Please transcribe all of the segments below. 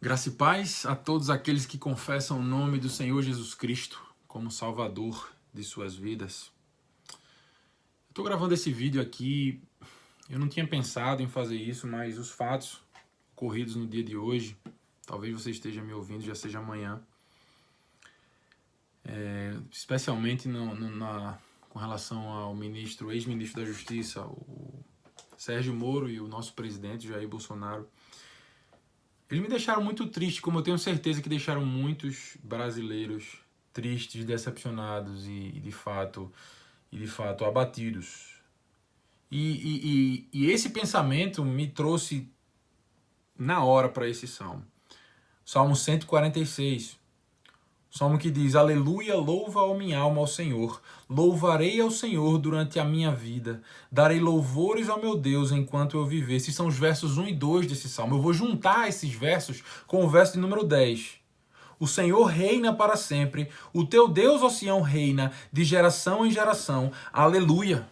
Graça e paz a todos aqueles que confessam o nome do Senhor Jesus Cristo como Salvador de suas vidas. Estou gravando esse vídeo aqui, eu não tinha pensado em fazer isso, mas os fatos ocorridos no dia de hoje, talvez você esteja me ouvindo, já seja amanhã, especialmente com relação ao ex-ministro da Justiça, o Sérgio Moro, e o nosso presidente, Jair Bolsonaro. Eles me deixaram muito triste, como eu tenho certeza que deixaram muitos brasileiros tristes, decepcionados e de fato abatidos. E esse pensamento me trouxe na hora para esse salmo. Salmo 146. Salmo que diz: Aleluia, louva a minha alma ao Senhor. Louvarei ao Senhor durante a minha vida. Darei louvores ao meu Deus enquanto eu viver. Esses são os versos 1 e 2 desse salmo. Eu vou juntar esses versos com o verso de número 10. O Senhor reina para sempre. O teu Deus, ó Sião, reina de geração em geração. Aleluia.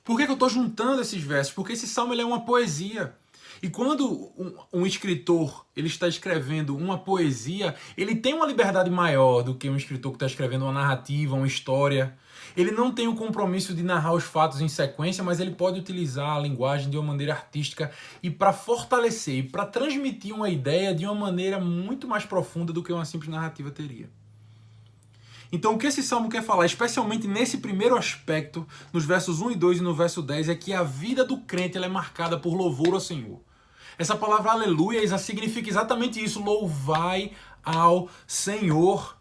Por que eu estou juntando esses versos? Porque esse salmo ele é uma poesia. E quando um escritor ele está escrevendo uma poesia, ele tem uma liberdade maior do que um escritor que está escrevendo uma narrativa, uma história. Ele não tem o compromisso de narrar os fatos em sequência, mas ele pode utilizar a linguagem de uma maneira artística e para fortalecer, e para transmitir uma ideia de uma maneira muito mais profunda do que uma simples narrativa teria. Então o que esse salmo quer falar, especialmente nesse primeiro aspecto, nos versos 1 e 2 e no verso 10, é que a vida do crente ela é marcada por louvor ao Senhor. Essa palavra aleluia significa exatamente isso, louvai ao Senhor.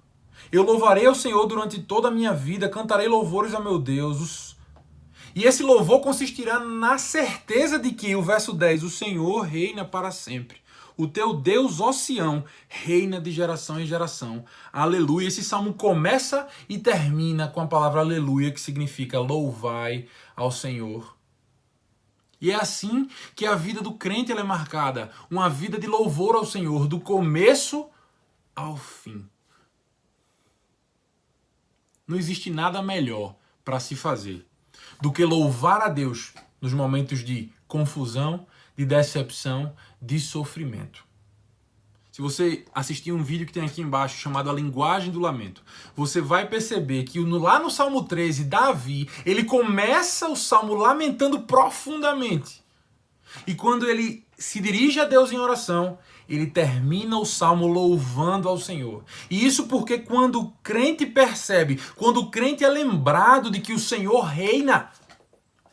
Eu louvarei ao Senhor durante toda a minha vida, cantarei louvores ao meu Deus. E esse louvor consistirá na certeza de que, o verso 10, o Senhor reina para sempre. O teu Deus, ó Sião, reina de geração em geração. Aleluia. Esse salmo começa e termina com a palavra aleluia, que significa louvai ao Senhor. E é assim que a vida do crente ela é marcada. Uma vida de louvor ao Senhor, do começo ao fim. Não existe nada melhor para se fazer do que louvar a Deus nos momentos de confusão, de decepção, de sofrimento. Se você assistir um vídeo que tem aqui embaixo chamado A Linguagem do Lamento, você vai perceber que lá no Salmo 13, Davi, ele começa o Salmo lamentando profundamente. E quando ele se dirige a Deus em oração, ele termina o Salmo louvando ao Senhor. E isso porque quando o crente percebe, quando o crente é lembrado de que o Senhor reina,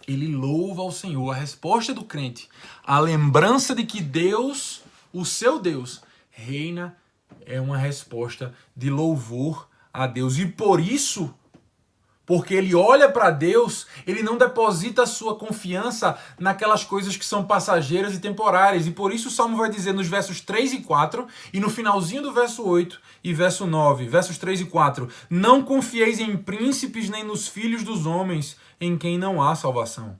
ele louva ao Senhor. A resposta do crente, a lembrança de que Deus, o seu Deus, reina, é uma resposta de louvor a Deus. E por isso, porque ele olha para Deus, ele não deposita a sua confiança naquelas coisas que são passageiras e temporárias. E por isso o Salmo vai dizer nos versos 3 e 4, e no finalzinho do verso 8 e verso 9, versos 3 e 4, não confieis em príncipes nem nos filhos dos homens, em quem não há salvação.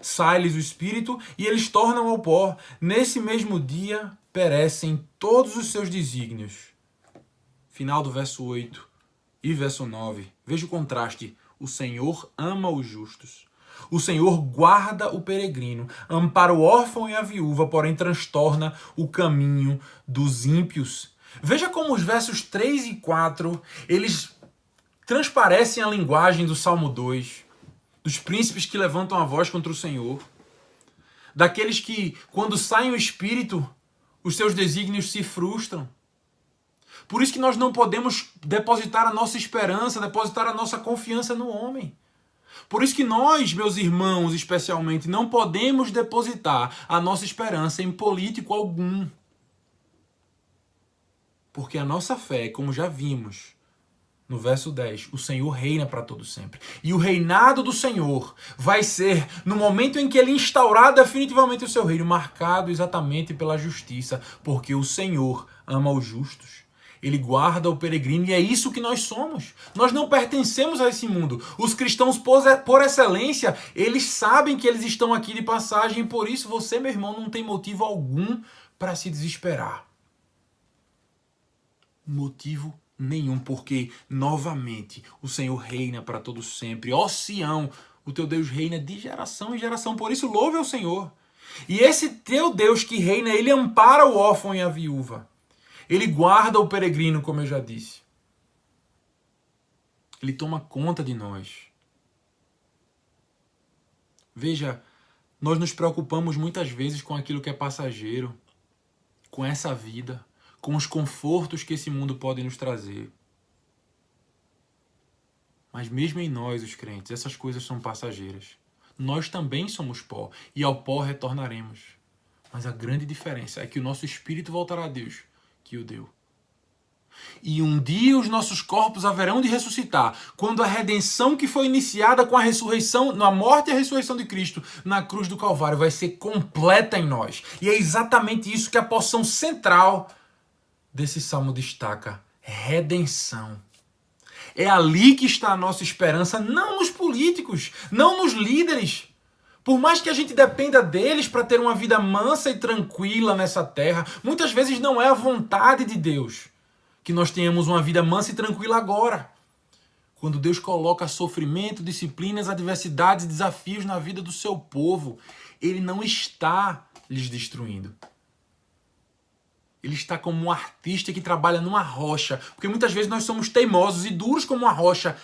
Sai-lhes o espírito e eles tornam ao pó. Nesse mesmo dia perecem todos os seus desígnios. Final do verso 8 e verso 9. Veja o contraste. O Senhor ama os justos. O Senhor guarda o peregrino, ampara o órfão e a viúva, porém transtorna o caminho dos ímpios. Veja como os versos 3 e 4, eles transparecem a linguagem do Salmo 2. Dos príncipes que levantam a voz contra o Senhor. Daqueles que, quando saem o espírito, os seus desígnios se frustram. Por isso que nós não podemos depositar a nossa esperança, depositar a nossa confiança no homem. Por isso que nós, meus irmãos, especialmente, não podemos depositar a nossa esperança em político algum. Porque a nossa fé, como já vimos no verso 10, o Senhor reina para todo sempre. E o reinado do Senhor vai ser, no momento em que ele instaurar definitivamente o seu reino, marcado exatamente pela justiça, porque o Senhor ama os justos. Ele guarda o peregrino e é isso que nós somos. Nós não pertencemos a esse mundo. Os cristãos, por excelência, eles sabem que eles estão aqui de passagem e por isso você, meu irmão, não tem motivo algum para se desesperar. Motivo nenhum, porque, novamente, o Senhor reina para todo sempre. Ó Sião, o teu Deus reina de geração em geração. Por isso, louve ao Senhor. E esse teu Deus que reina, ele ampara o órfão e a viúva. Ele guarda o peregrino, como eu já disse. Ele toma conta de nós. Veja, nós nos preocupamos muitas vezes com aquilo que é passageiro, com essa vida, com os confortos que esse mundo pode nos trazer. Mas mesmo em nós, os crentes, essas coisas são passageiras. Nós também somos pó, e ao pó retornaremos. Mas a grande diferença é que o nosso espírito voltará a Deus, que o deu. E um dia os nossos corpos haverão de ressuscitar, quando a redenção que foi iniciada com a ressurreição, na morte e a ressurreição de Cristo, na cruz do Calvário, vai ser completa em nós. E é exatamente isso que a porção central desse salmo destaca: redenção. É ali que está a nossa esperança, não nos políticos, não nos líderes. Por mais que a gente dependa deles para ter uma vida mansa e tranquila nessa terra, muitas vezes não é a vontade de Deus que nós tenhamos uma vida mansa e tranquila agora. Quando Deus coloca sofrimento, disciplinas, adversidades e desafios na vida do seu povo, Ele não está lhes destruindo. Ele está como um artista que trabalha numa rocha. Porque muitas vezes nós somos teimosos e duros como uma rocha,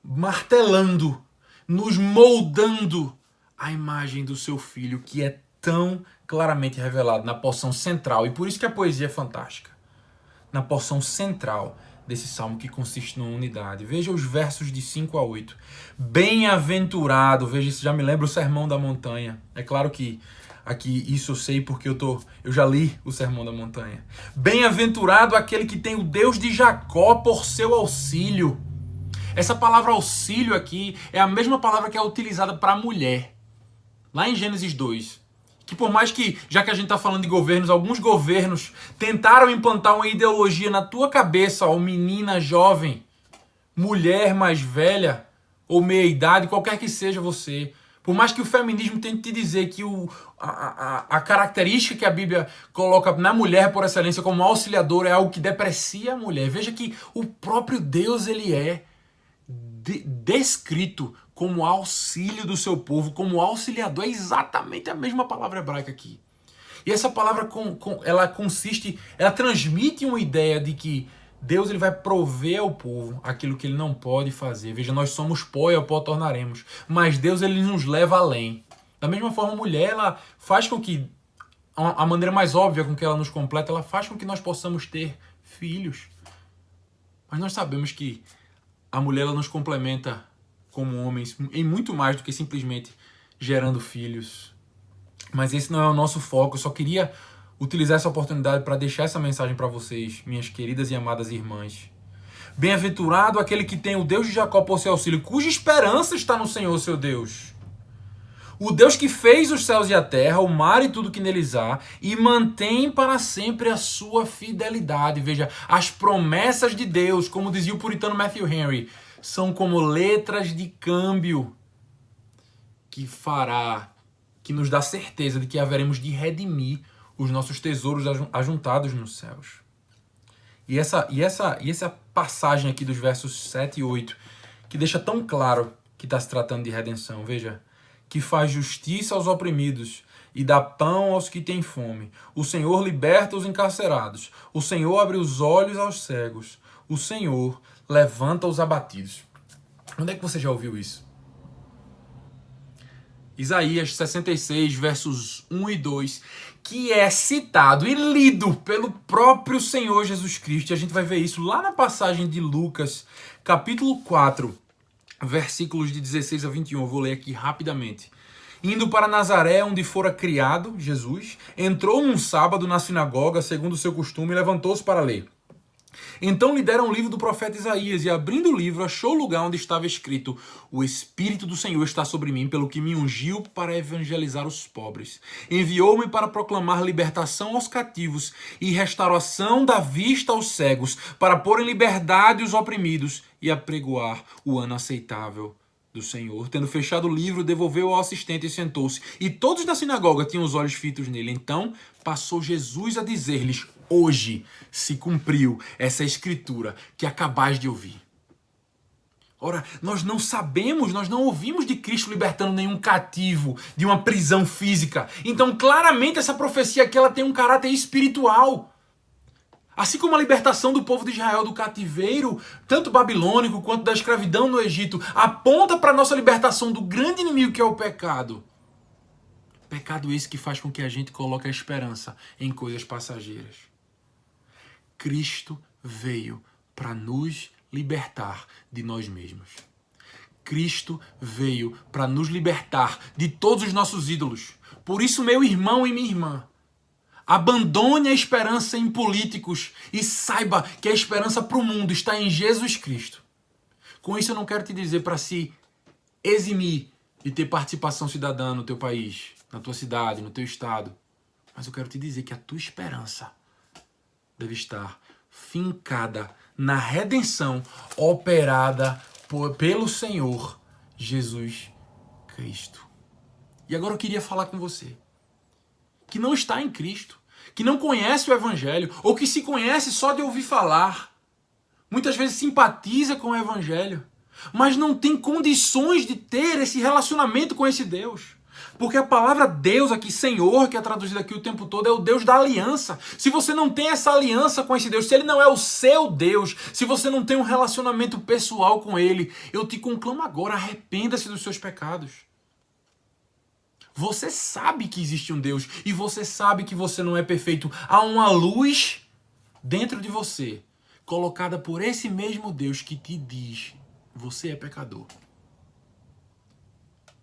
martelando, nos moldando a imagem do seu filho, que é tão claramente revelado na porção central. E por isso que a poesia é fantástica. Na porção central desse salmo que consiste numa unidade. Veja os versos de 5 a 8. Bem-aventurado, veja, isso já me lembra o Sermão da Montanha. É claro que aqui isso eu sei porque eu já li o Sermão da Montanha. Bem-aventurado aquele que tem o Deus de Jacó por seu auxílio. Essa palavra auxílio aqui é a mesma palavra que é utilizada para mulher. Lá em Gênesis 2. Que por mais que, já que a gente está falando de governos, alguns governos tentaram implantar uma ideologia na tua cabeça, ó, menina jovem, mulher mais velha, ou meia-idade, qualquer que seja você. Por mais que o feminismo tente te dizer que a característica que a Bíblia coloca na mulher por excelência como auxiliadora é algo que deprecia a mulher. Veja que o próprio Deus, ele é descrito como auxílio do seu povo, como auxiliador. É exatamente a mesma palavra hebraica aqui. E essa palavra, ela consiste, ela transmite uma ideia de que Deus, ele vai prover ao povo aquilo que ele não pode fazer. Veja, nós somos pó e ao pó tornaremos. Mas Deus, ele nos leva além. Da mesma forma, a mulher, ela faz com que, a maneira mais óbvia com que ela nos completa, ela faz com que nós possamos ter filhos. Mas nós sabemos que a mulher, ela nos complementa como homens em muito mais do que simplesmente gerando filhos. Mas esse não é o nosso foco. Eu só queria utilizar essa oportunidade para deixar essa mensagem para vocês, minhas queridas e amadas irmãs. Bem-aventurado aquele que tem o Deus de Jacó por seu auxílio, cuja esperança está no Senhor, seu Deus. O Deus que fez os céus e a terra, o mar e tudo que neles há, e mantém para sempre a sua fidelidade. Veja, as promessas de Deus, como dizia o puritano Matthew Henry, são como letras de câmbio que nos dá certeza de que haveremos de redimir os nossos tesouros ajuntados nos céus. E essa passagem aqui dos versos 7 e 8, que deixa tão claro que está se tratando de redenção. Veja, que faz justiça aos oprimidos e dá pão aos que têm fome. O Senhor liberta os encarcerados. O Senhor abre os olhos aos cegos. O Senhor levanta os abatidos. Onde é que você já ouviu isso? Isaías 66, versos 1 e 2, que é citado e lido pelo próprio Senhor Jesus Cristo. E a gente vai ver isso lá na passagem de Lucas, capítulo 4, versículos de 16 a 21. Eu vou ler aqui rapidamente. Indo para Nazaré, onde fora criado, Jesus, entrou num sábado na sinagoga, segundo o seu costume, e levantou-se para ler. Então lhe deram o livro do profeta Isaías, e abrindo o livro, achou o lugar onde estava escrito: O Espírito do Senhor está sobre mim, pelo que me ungiu para evangelizar os pobres. Enviou-me para proclamar libertação aos cativos e restauração da vista aos cegos, para pôr em liberdade os oprimidos e apregoar o ano aceitável do Senhor. Tendo fechado o livro, devolveu ao assistente e sentou-se. E todos da sinagoga tinham os olhos fitos nele. Então passou Jesus a dizer-lhes: Hoje se cumpriu essa escritura que acabais de ouvir. Ora, nós não sabemos, nós não ouvimos de Cristo libertando nenhum cativo de uma prisão física. Então, claramente, essa profecia aqui ela tem um caráter espiritual. Assim como a libertação do povo de Israel do cativeiro, tanto babilônico quanto da escravidão no Egito, aponta para a nossa libertação do grande inimigo que é o pecado. Pecado esse que faz com que a gente coloque a esperança em coisas passageiras. Cristo veio para nos libertar de nós mesmos. Cristo veio para nos libertar de todos os nossos ídolos. Por isso, meu irmão e minha irmã, abandone a esperança em políticos e saiba que a esperança para o mundo está em Jesus Cristo. Com isso eu não quero te dizer para se eximir de ter participação cidadã no teu país, na tua cidade, no teu estado. Mas eu quero te dizer que a tua esperança deve estar fincada na redenção operada pelo Senhor Jesus Cristo. E agora eu queria falar com você que não está em Cristo, que não conhece o Evangelho, ou que se conhece só de ouvir falar. Muitas vezes simpatiza com o Evangelho, mas não tem condições de ter esse relacionamento com esse Deus. Porque a palavra Deus aqui, Senhor, que é traduzida aqui o tempo todo, é o Deus da aliança. Se você não tem essa aliança com esse Deus, se Ele não é o seu Deus, se você não tem um relacionamento pessoal com Ele, eu te conclamo agora, arrependa-se dos seus pecados. Você sabe que existe um Deus e você sabe que você não é perfeito. Há uma luz dentro de você, colocada por esse mesmo Deus que te diz: você é pecador.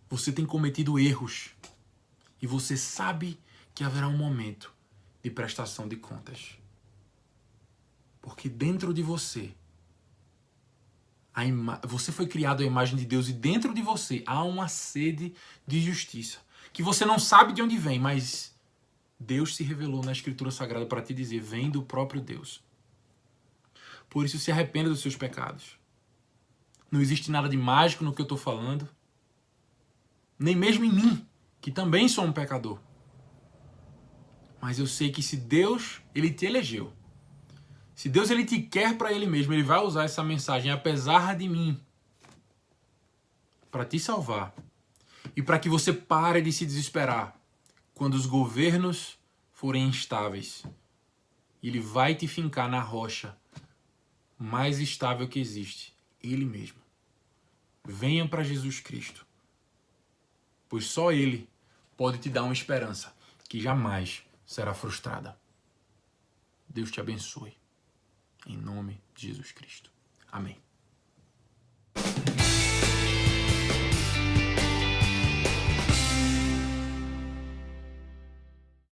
Você tem cometido erros e você sabe que haverá um momento de prestação de contas. Porque dentro de você, você foi criado à imagem de Deus e dentro de você há uma sede de justiça. Que você não sabe de onde vem, mas Deus se revelou na Escritura Sagrada para te dizer: vem do próprio Deus. Por isso, se arrependa dos seus pecados. Não existe nada de mágico no que eu estou falando. Nem mesmo em mim, que também sou um pecador. Mas eu sei que se Deus, Ele te elegeu, se Deus Ele te quer para Ele mesmo, Ele vai usar essa mensagem, apesar de mim, para te salvar. E para que você pare de se desesperar quando os governos forem instáveis. Ele vai te fincar na rocha mais estável que existe, Ele mesmo. Venha para Jesus Cristo, pois só Ele pode te dar uma esperança que jamais será frustrada. Deus te abençoe. Em nome de Jesus Cristo. Amém.